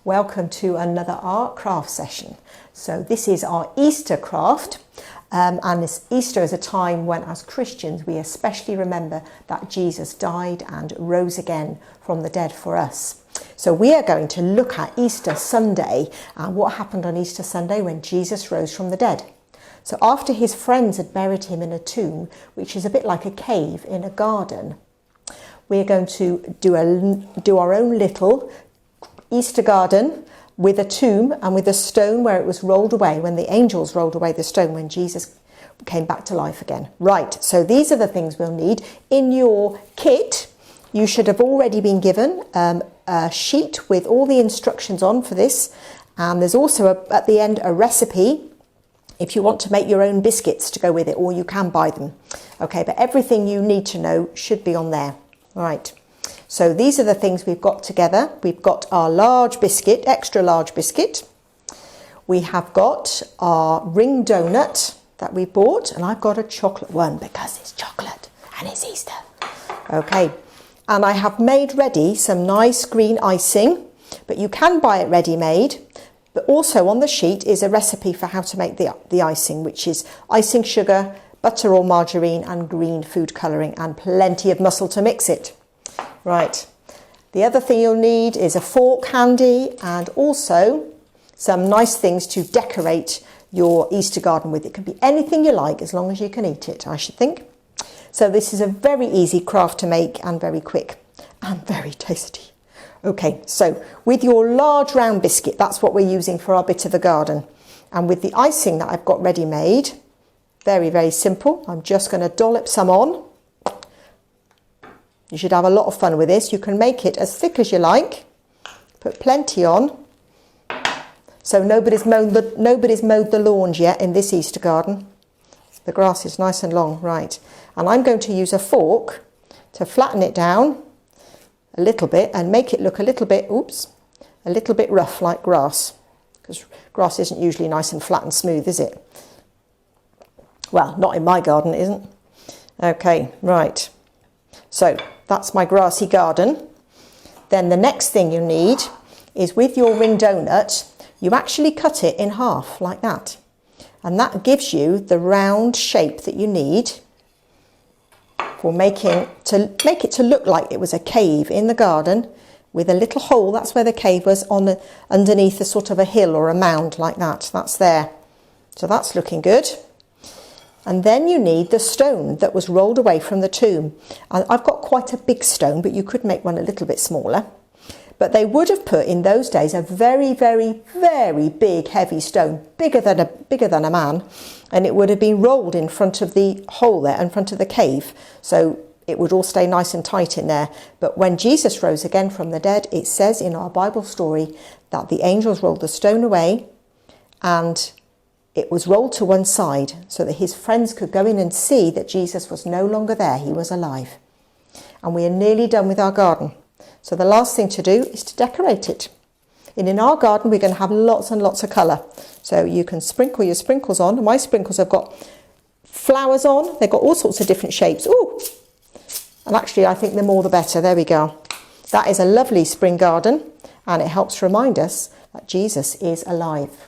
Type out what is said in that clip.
Welcome to another art craft session. So this is our Easter craft, and this Easter is a time when as Christians we especially remember that Jesus died and rose again from the dead for us. So we are going to look at Easter Sunday and what happened on Easter Sunday when Jesus rose from the dead. So after his friends had buried him in a tomb, which is a bit like a cave in a garden, we're going to do our own little Easter garden with a tomb and with a stone where it was rolled away when the angels rolled away the stone when Jesus came back to life again. Right, so these are the things we'll need. In your kit, you should have already been given a sheet with all the instructions on for this. And there's also at the end a recipe if you want to make your own biscuits to go with it, or you can buy them. Okay, but everything you need to know should be on there. Right. So these are the things we've got together. We've got our large biscuit, extra large biscuit. We have got our ring donut that we bought, and I've got a chocolate one because it's chocolate and it's Easter. Okay, and I have made ready some nice green icing, but you can buy it ready-made. But also on the sheet is a recipe for how to make the icing, which is icing sugar, butter or margarine and green food colouring and plenty of mussel to mix it. Right, the other thing you'll need is a fork handy and also some nice things to decorate your Easter garden with. It can be anything you like as long as you can eat it, I should think. So this is a very easy craft to make and very quick and very tasty. Okay, so with your large round biscuit, that's what we're using for our bit of a garden. And with the icing that I've got ready made, very, very simple. I'm just going to dollop some on. You should have a lot of fun with this. You can make it as thick as you like. Put plenty on. So nobody's mowed the lawns yet in this Easter garden. The grass is nice and long, right. And I'm going to use a fork to flatten it down a little bit and make it look a little bit rough like grass. Because grass isn't usually nice and flat and smooth, is it? Well, not in my garden, it isn't. Okay, right. So that's my grassy garden. Then the next thing you need is with your ring donut, you actually cut it in half like that. And that gives you the round shape that you need for make it to look like it was a cave in the garden with a little hole. That's where the cave was, underneath a sort of a hill or a mound like that. That's there. So that's looking good. And then you need the stone that was rolled away from the tomb. I've got quite a big stone, but you could make one a little bit smaller. But they would have put in those days a very, very, very big, heavy stone, bigger than a man, and it would have been rolled in front of the hole there, in front of the cave, so it would all stay nice and tight in there. But when Jesus rose again from the dead, it says in our Bible story that the angels rolled the stone away, and it was rolled to one side so that his friends could go in and see that Jesus was no longer there, he was alive. And we are nearly done with our garden. So the last thing to do is to decorate it. And in our garden, we're going to have lots and lots of colour. So you can sprinkle your sprinkles on. My sprinkles have got flowers on. They've got all sorts of different shapes. Ooh! And actually, I think the more the better. There we go. That is a lovely spring garden. And it helps remind us that Jesus is alive.